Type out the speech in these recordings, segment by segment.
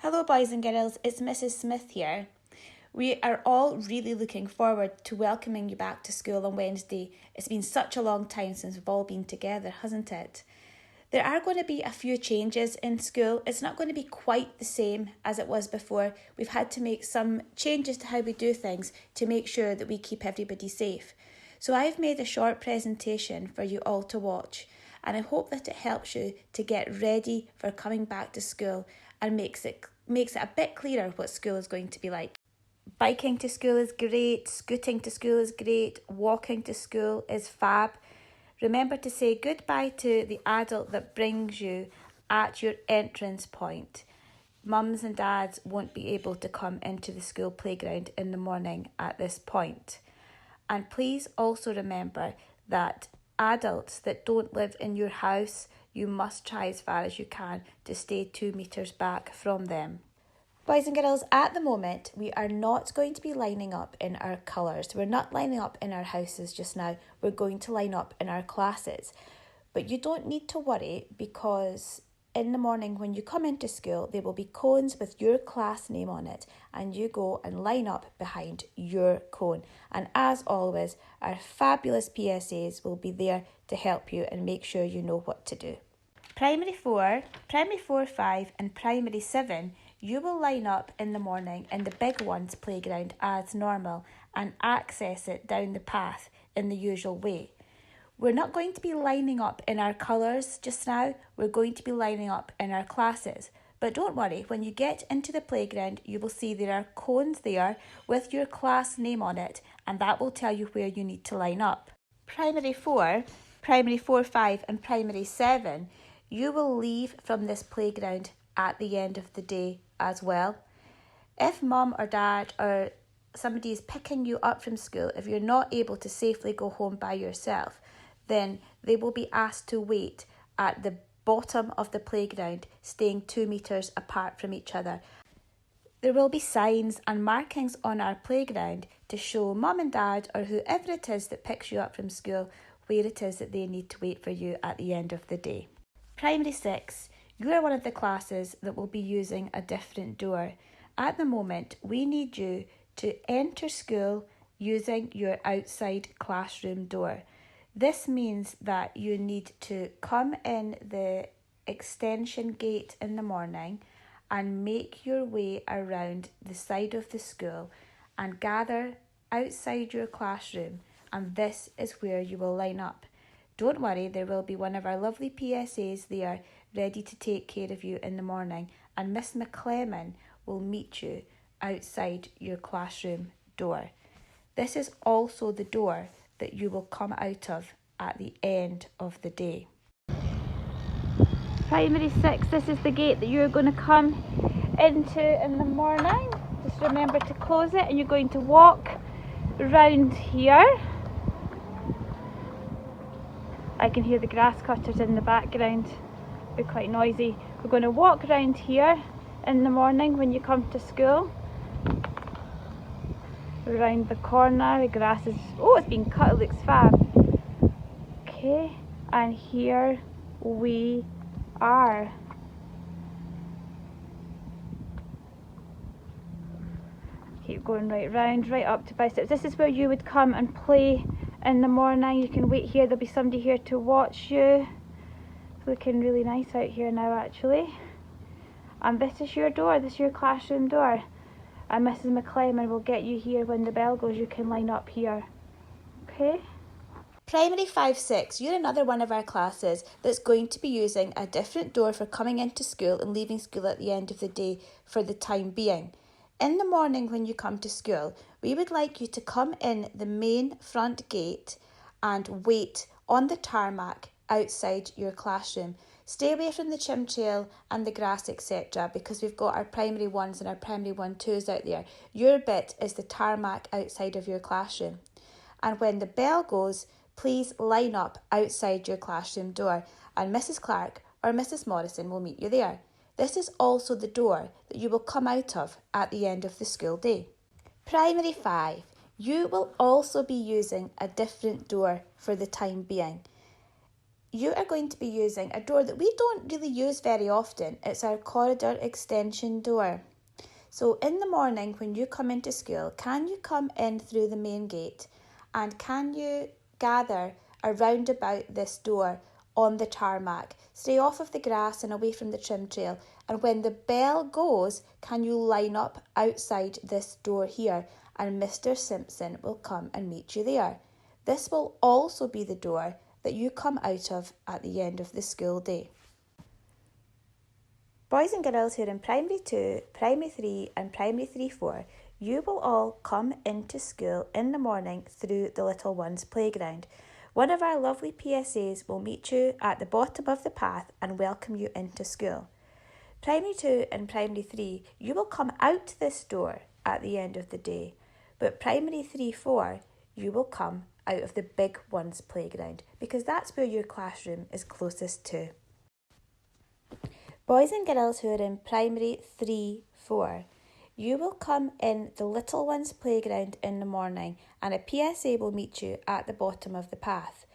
Hello boys and girls, it's Mrs. Smith here. We are all really looking forward to welcoming you back to school on Wednesday. It's been such a long time since we've all been together, hasn't it? There are going to be a few changes in school. It's not going to be quite the same as it was before. We've had to make some changes to how we do things to make sure that we keep everybody safe. So I've made a short presentation for you all to watch, and I hope that it helps you to get ready for coming back to school and makes it a bit clearer what school is going to be like. Biking to school is great, scooting to school is great, walking to school is fab. Remember to say goodbye to the adult that brings you at your entrance point. Mums and dads won't be able to come into the school playground in the morning at this point. And please also remember that adults that don't live in your house, you must try as far as you can to stay 2 metres back from them. Boys and girls, at the moment, we are not going to be lining up in our colours. We're not lining up in our houses just now. We're going to line up in our classes. But you don't need to worry, because in the morning when you come into school, there will be cones with your class name on it, and you go and line up behind your cone. And as always, our fabulous PSAs will be there to help you and make sure you know what to do. Primary 4, 5 and Primary 7, you will line up in the morning in the big one's playground as normal and access it down the path in the usual way. We're not going to be lining up in our colours just now, we're going to be lining up in our classes. But don't worry, when you get into the playground, you will see there are cones there with your class name on it, and that will tell you where you need to line up. Primary 4, 5 and Primary 7, you will leave from this playground at the end of the day as well. If mum or dad or somebody is picking you up from school, if you're not able to safely go home by yourself, then they will be asked to wait at the bottom of the playground, staying 2 metres apart from each other. There will be signs and markings on our playground to show mum and dad or whoever it is that picks you up from school where it is that they need to wait for you at the end of the day. Primary 6, you are one of the classes that will be using a different door. At the moment, we need you to enter school using your outside classroom door. This means that you need to come in the extension gate in the morning and make your way around the side of the school and gather outside your classroom, and this is where you will line up. Don't worry, there will be one of our lovely PSAs there ready to take care of you in the morning, and Miss McClellan will meet you outside your classroom door. This is also the door that you will come out of at the end of the day. Primary 6, this is the gate that you're going to come into in the morning. Just remember to close it, and you're going to walk round here. I can hear the grass cutters in the background, they're quite noisy. We're going to walk round here in the morning when you come to school. Around the corner, the grass is, it's been cut, it looks fab. Okay, and here we are. Keep going right round, right up to biceps. This is where you would come and play in the morning. You can wait here, there'll be somebody here to watch you. It's looking really nice out here now actually. And this is your door, this is your classroom door. And Mrs. McClellan will get you here when the bell goes. You can line up here. Okay? Primary 5, 6, you're another one of our classes that's going to be using a different door for coming into school and leaving school at the end of the day for the time being. In the morning when you come to school, we would like you to come in the main front gate and wait on the tarmac outside your classroom. Stay away from the chimtrail and the grass, etc., because we've got our primary 1s and our primary 1-2s out there. Your bit is the tarmac outside of your classroom. And when the bell goes, please line up outside your classroom door, and Mrs. Clark or Mrs. Morrison will meet you there. This is also the door that you will come out of at the end of the school day. Primary 5, you will also be using a different door for the time being. you are going to be using a door that we don't really use very often. It's our corridor extension door. So in the morning when you come into school, can you come in through the main gate and can you gather around about this door on the tarmac? Stay off of the grass and away from the trim trail, and when the bell goes, can you line up outside this door here and Mr. Simpson will come and meet you there. This will also be the door that you come out of at the end of the school day. Boys and girls who are in Primary 2, Primary 3 and Primary 3-4, you will all come into school in the morning through the Little Ones playground. One of our lovely PSAs will meet you at the bottom of the path and welcome you into school. Primary 2 and Primary 3, you will come out this door at the end of the day, but Primary 3-4, you will come out of the Big Ones playground because that's where your classroom is closest to. Boys and girls who are in Primary 3-4, you will come in the Little Ones playground in the morning and a PSA will meet you at the bottom of the path.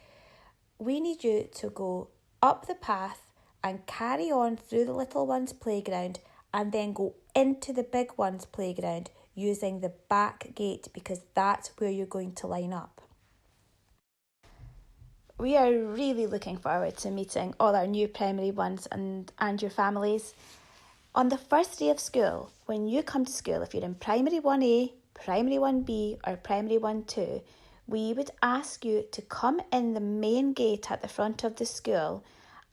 We need you to go up the path and carry on through the Little Ones playground and then go into the Big Ones playground using the back gate because that's where you're going to line up. We are really looking forward to meeting all our new primary ones and your families. On the first day of school, when you come to school, if you're in Primary 1A, Primary 1B or Primary 1-2, we would ask you to come in the main gate at the front of the school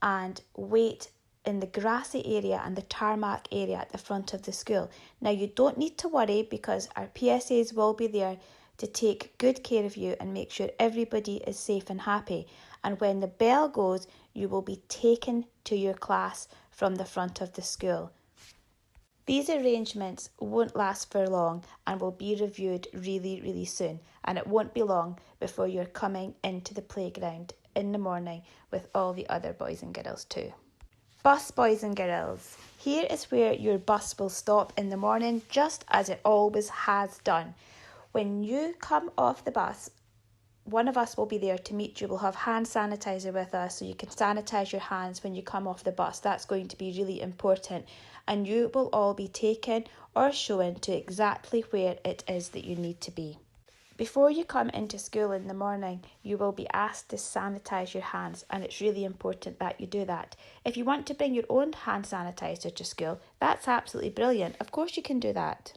and wait in the grassy area and the tarmac area at the front of the school. Now you don't need to worry because our PSAs will be there to take good care of you and make sure everybody is safe and happy. And when the bell goes, you will be taken to your class from the front of the school. These arrangements won't last for long and will be reviewed really, really soon. And it won't be long before you're coming into the playground in the morning with all the other boys and girls too. Bus boys and girls, here is where your bus will stop in the morning just as it always has done. When you come off the bus, one of us will be there to meet you. We'll have hand sanitizer with us so you can sanitize your hands when you come off the bus. That's going to be really important. And you will all be taken or shown to exactly where it is that you need to be. Before you come into school in the morning, you will be asked to sanitize your hands, and it's really important that you do that. If you want to bring your own hand sanitizer to school, that's absolutely brilliant. Of course you can do that.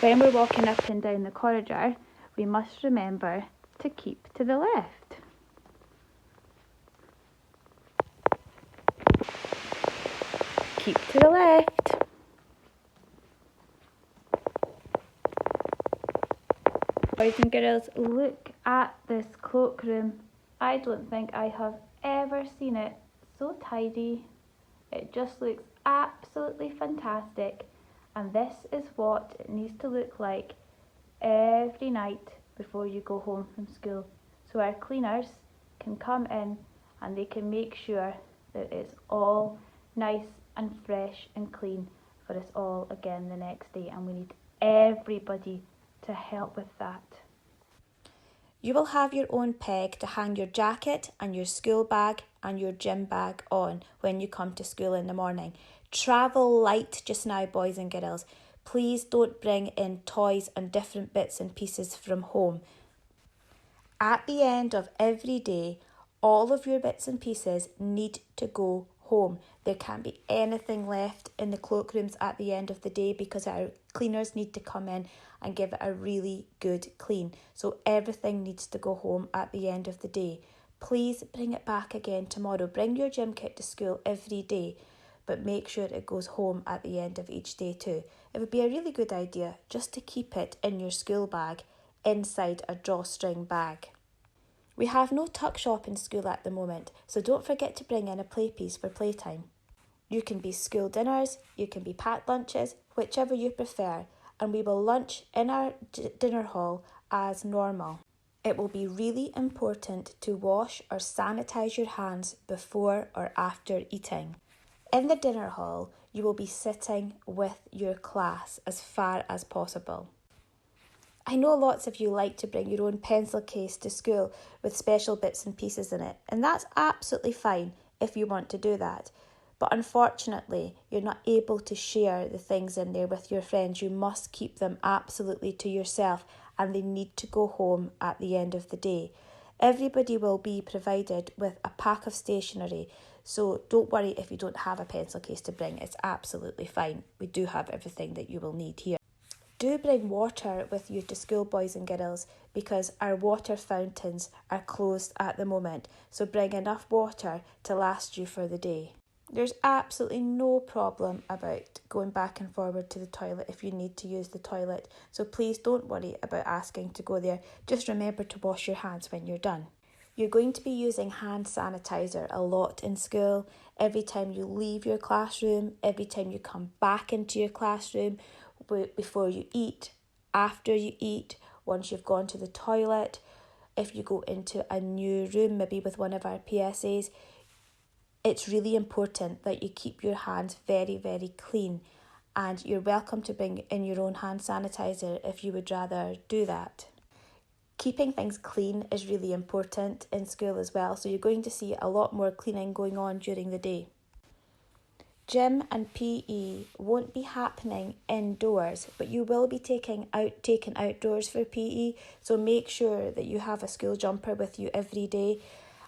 When we're walking up and down the corridor, we must remember to keep to the left. Keep to the left. Boys and girls, look at this cloakroom. I don't think I have ever seen it so tidy. It just looks absolutely fantastic. And this is what it needs to look like every night before you go home from school. So our cleaners can come in and they can make sure that it's all nice and fresh and clean for us all again the next day. And we need everybody to help with that. You will have your own peg to hang your jacket and your school bag and your gym bag on when you come to school in the morning. Travel light just now, boys and girls. Please don't bring in toys and different bits and pieces from home. At the end of every day, all of your bits and pieces need to go home. There can't be anything left in the cloakrooms at the end of the day because our cleaners need to come in and give it a really good clean. So everything needs to go home at the end of the day. Please bring it back again tomorrow. Bring your gym kit to school every day, but make sure it goes home at the end of each day too. It would be a really good idea just to keep it in your school bag inside a drawstring bag. We have no tuck shop in school at the moment, so don't forget to bring in a play piece for playtime. You can be school dinners, you can be packed lunches, whichever you prefer, and we will lunch in our dinner hall as normal. It will be really important to wash or sanitize your hands before or after eating. In the dinner hall, you will be sitting with your class as far as possible. I know lots of you like to bring your own pencil case to school with special bits and pieces in it, and that's absolutely fine if you want to do that. But unfortunately, you're not able to share the things in there with your friends. You must keep them absolutely to yourself, and they need to go home at the end of the day. Everybody will be provided with a pack of stationery, so don't worry if you don't have a pencil case to bring. It's absolutely fine. We do have everything that you will need here. Do bring water with you to school, boys and girls, because our water fountains are closed at the moment, so bring enough water to last you for the day. There's absolutely no problem about going back and forward to the toilet if you need to use the toilet, so please don't worry about asking to go there. Just remember to wash your hands when you're done. You're going to be using hand sanitizer a lot in school. Every time you leave your classroom, every time you come back into your classroom, before you eat, after you eat, once you've gone to the toilet, if you go into a new room, maybe with one of our PSAs, it's really important that you keep your hands very, very clean, and you're welcome to bring in your own hand sanitizer if you would rather do that. Keeping things clean is really important in school as well, so you're going to see a lot more cleaning going on during the day. Gym and PE won't be happening indoors, but you will be taken outdoors for PE, so make sure that you have a school jumper with you every day.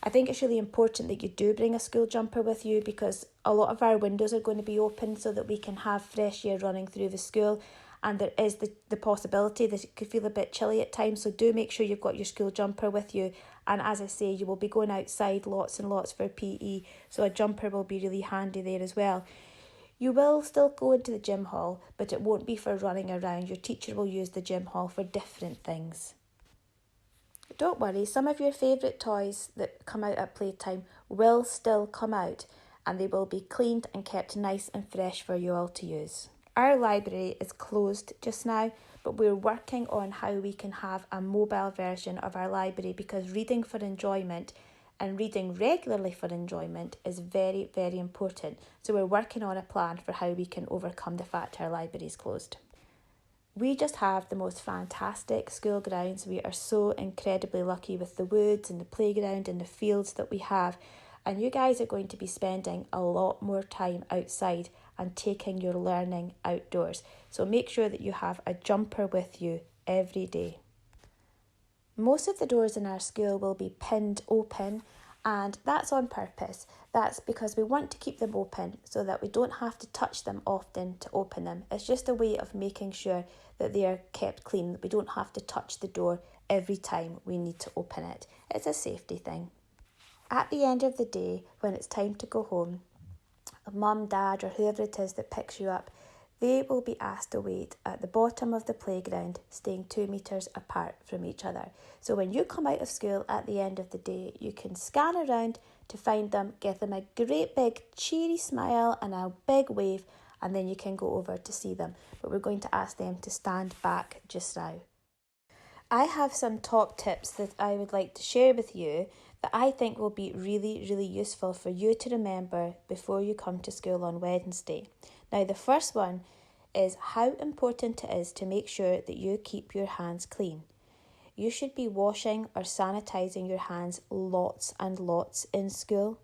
I think it's really important that you do bring a school jumper with you, because a lot of our windows are going to be open so that we can have fresh air running through the school, and there is the possibility that it could feel a bit chilly at times, so do make sure you've got your school jumper with you. And as I say, you will be going outside lots and lots for PE, so a jumper will be really handy there as well. You will still go into the gym hall, but it won't be for running around. Your teacher will use the gym hall for different things. Don't worry, some of your favourite toys that come out at playtime will still come out, and they will be cleaned and kept nice and fresh for you all to use. Our library is closed just now, but we're working on how we can have a mobile version of our library, because reading for enjoyment and reading regularly for enjoyment is very, very important. So we're working on a plan for how we can overcome the fact our library is closed. We just have the most fantastic school grounds. We are so incredibly lucky with the woods and the playground and the fields that we have. And you guys are going to be spending a lot more time outside and taking your learning outdoors. So make sure that you have a jumper with you every day. Most of the doors in our school will be pinned open, and that's on purpose. That's because we want to keep them open so that we don't have to touch them often to open them. It's just a way of making sure that they are kept clean, that we don't have to touch the door every time we need to open it. It's a safety thing. At the end of the day, when it's time to go home, mum, dad, or whoever it is that picks you up, they will be asked to wait at the bottom of the playground, staying 2 metres apart from each other. So when you come out of school at the end of the day, you can scan around to find them, give them a great big cheery smile and a big wave, and then you can go over to see them. But we're going to ask them to stand back just now. I have some top tips that I would like to share with you that I think will be really, really useful for you to remember before you come to school on Wednesday. Now, the first one is how important it is to make sure that you keep your hands clean. You should be washing or sanitising your hands lots and lots in school.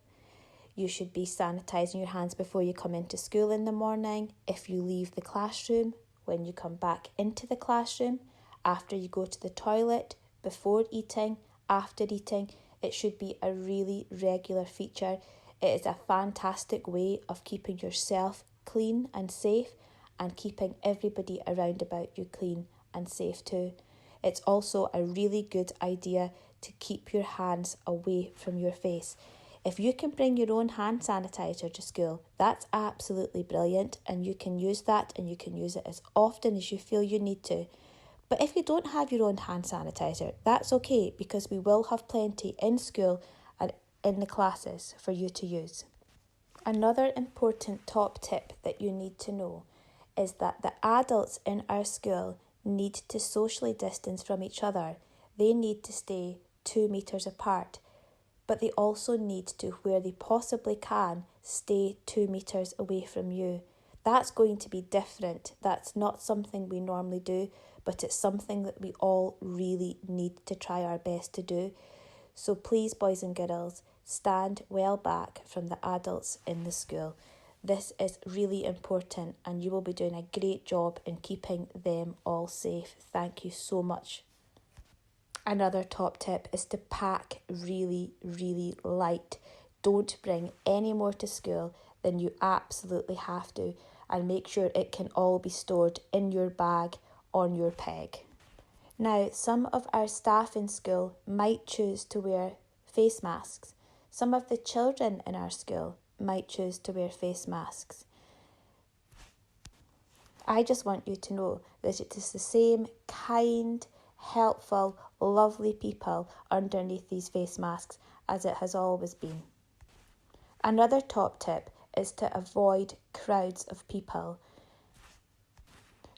You should be sanitising your hands before you come into school in the morning, if you leave the classroom, when you come back into the classroom, after you go to the toilet, before eating, after eating. It should be a really regular feature. It is a fantastic way of keeping yourself clean and safe, and keeping everybody around about you clean and safe too. It's also a really good idea to keep your hands away from your face. If you can bring your own hand sanitizer to school, that's absolutely brilliant, and you can use that, and you can use it as often as you feel you need to. But if you don't have your own hand sanitizer, that's okay, because we will have plenty in school and in the classes for you to use. Another important top tip that you need to know is that the adults in our school need to socially distance from each other. They need to stay 2 metres apart, but they also need to, where they possibly can, stay 2 metres away from you. That's going to be different. That's not something we normally do, but it's something that we all really need to try our best to do. So please, boys and girls, stand well back from the adults in the school. This is really important, and you will be doing a great job in keeping them all safe. Thank you so much. Another top tip is to pack really, really light. Don't bring any more to school than you absolutely have to, and make sure it can all be stored in your bag on your peg. Now, some of our staff in school might choose to wear face masks. Some of the children in our school might choose to wear face masks. I just want you to know that it is the same kind, helpful, lovely people underneath these face masks as it has always been. Another top tip is to avoid crowds of people.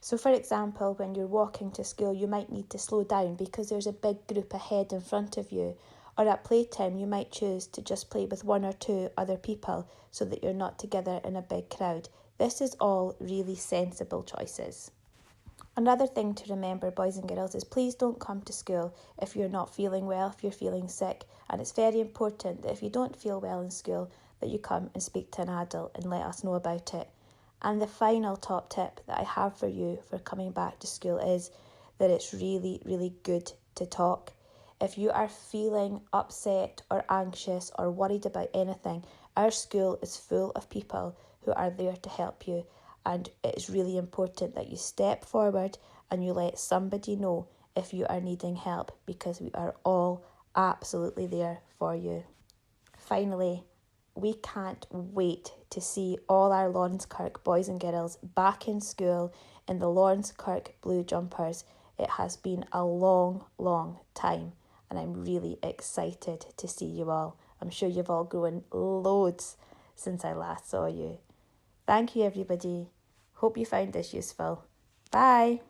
So for example, when you're walking to school, you might need to slow down because there's a big group ahead in front of you. Or at playtime, you might choose to just play with one or two other people so that you're not together in a big crowd. This is all really sensible choices. Another thing to remember, boys and girls, is please don't come to school if you're not feeling well, if you're feeling sick. And it's very important that if you don't feel well in school, that you come and speak to an adult and let us know about it. And the final top tip that I have for you for coming back to school is that it's really, really good to talk. If you are feeling upset or anxious or worried about anything, our school is full of people who are there to help you. And it is really important that you step forward and you let somebody know if you are needing help, because we are all absolutely there for you. Finally, we can't wait to see all our Lawrencekirk boys and girls back in school in the Lawrencekirk blue jumpers. It has been a long, long time, and I'm really excited to see you all. I'm sure you've all grown loads since I last saw you. Thank you, everybody. Hope you found this useful. Bye.